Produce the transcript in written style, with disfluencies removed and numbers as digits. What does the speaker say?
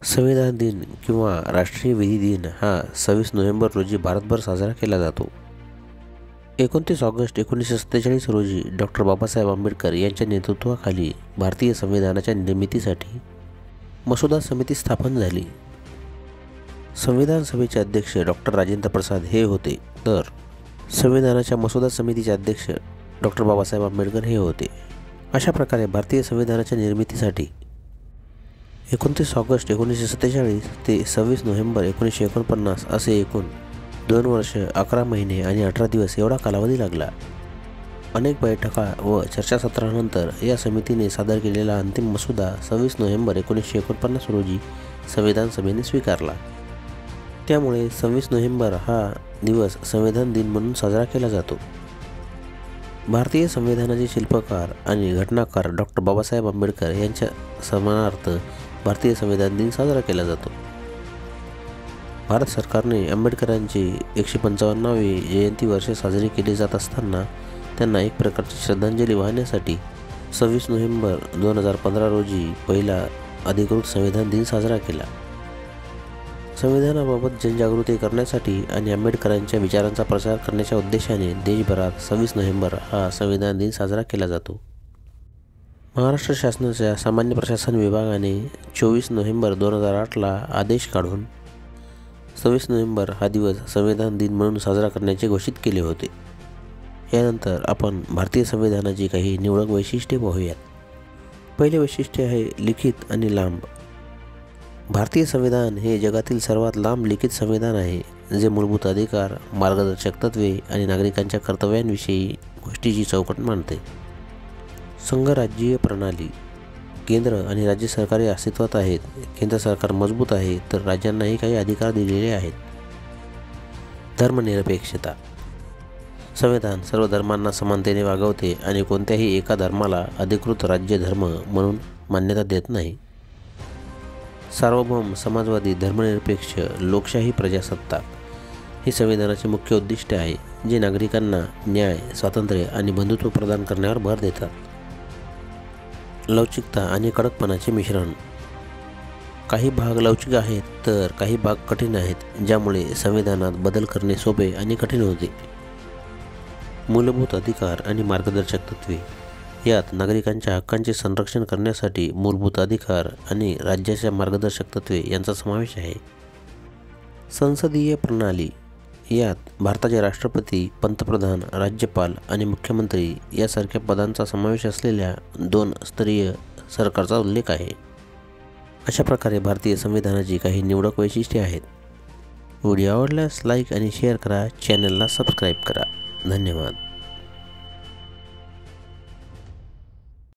संविधान दिन किंवा राष्ट्रीय विधी दिन हा 26 नोव्हेंबर रोजी भारतभर साजरा केला जातो. 29 ऑगस्ट 1947 रोजी डॉक्टर बाबासाहेब आंबेडकर यांच्या नेतृत्वाखाली भारतीय संविधानाच्या निर्मितीसाठी मसुदा समिती स्थापन झाली. संविधान सभेचे अध्यक्ष डॉक्टर राजेंद्र प्रसाद हे होते, तर संविधानाच्या मसुदा समितीचे अध्यक्ष डॉक्टर बाबासाहेब आंबेडकर हे होते. अशा प्रकारे भारतीय संविधानाच्या निर्मितीसाठी 29 ऑगस्ट 1947 ते 26 नोव्हेंबर 1949 असे एकूण 2 वर्ष 11 महिने आणि 18 दिवस एवढा कालावधी लागला. अनेक बैठका व चर्चासत्रानंतर या समितीने सादर केलेला अंतिम मसुदा 26 नोव्हेंबर 1949 रोजी संविधान सभेने स्वीकारला. त्यामुळे 26 नोव्हेंबर हा दिवस संविधान दिन म्हणून साजरा केला जातो. भारतीय संविधानाचे शिल्पकार आणि घटनाकार डॉक्टर बाबासाहेब आंबेडकर यांच्या सन्मानार्थ भारतीय संविधान दिन साजरा केला जातो. भारत सरकारने आंबेडकरांची 155वी जयंती वर्ष साजरी केली जात असताना त्यांना एक प्रकारची श्रद्धांजली वाहण्यासाठी 26 नोव्हेंबर 2015 रोजी पहिला अधिकृत संविधान दिन साजरा केला. संविधानाबाबत जनजागृती करण्यासाठी आणि आंबेडकरांच्या विचारांचा प्रसार करण्याच्या उद्देशाने देशभरात 26 नोव्हेंबर हा संविधान दिन साजरा केला जातो. महाराष्ट्र शासनाच्या सामान्य प्रशासन विभागाने 24 नोव्हेंबर 2008ला आदेश काढून 26 नोव्हेंबर हा दिवस संविधान दिन म्हणून साजरा करण्याचे घोषित केले होते. यानंतर आपण भारतीय संविधानाची काही निवडक वैशिष्ट्ये पाहूयात. पहिले वैशिष्ट्य आहे लिखित आणि लांब. भारतीय संविधान हे जगातील सर्वात लांब लिखित संविधान आहे, जे मूलभूत अधिकार, मार्गदर्शक तत्त्वे आणि नागरिकांच्या कर्तव्यांविषयी गोष्टीची चौकट मांडते. संघराज्यीय प्रणाली. केंद्र आणि राज्य सरकारे अस्तित्वात आहेत. केंद्र सरकार मजबूत आहे, तर राज्यांनाही काही अधिकार दिलेले आहेत. धर्मनिरपेक्षता. संविधान सर्व धर्मांना समानतेने वागवते आणि कोणत्याही एका धर्माला अधिकृत राज्य धर्म म्हणून मान्यता देत नाही. सार्वभौम, समाजवादी, धर्मनिरपेक्ष, लोकशाही प्रजासत्ताक हे संविधानाचे मुख्य उद्दिष्ट आहे, जे नागरिकांना न्याय, स्वातंत्र्य आणि बंधुत्व प्रदान करण्यावर भर देतात. लवचिकता आणि कडकपणाचे मिश्रण. काही भाग लवचिक आहेत तर काही भाग कठीण आहेत, ज्यामुळे संविधानात बदल करणे सोपे आणि कठीण होते. मूलभूत अधिकार आणि मार्गदर्शक तत्त्वे. यात नागरिकांच्या हक्कांचे संरक्षण करण्यासाठी मूलभूत अधिकार आणि राज्याच्या मार्गदर्शक तत्त्वे यांचा समावेश आहे. संसदीय प्रणाली. यात भारताचे राष्ट्रपती, पंतप्रधान, राज्यपाल आणि मुख्यमंत्री यासारख्या पदांचा समावेश असलेल्या 2 स्तरीय सरकारचा उल्लेख आहे. अशा प्रकारे भारतीय संविधानाची काही निवडक वैशिष्ट्ये आहेत. व्हिडिओ आवडल्यास लाईक आणि शेअर करा. चॅनलला सबस्क्राईब करा. धन्यवाद.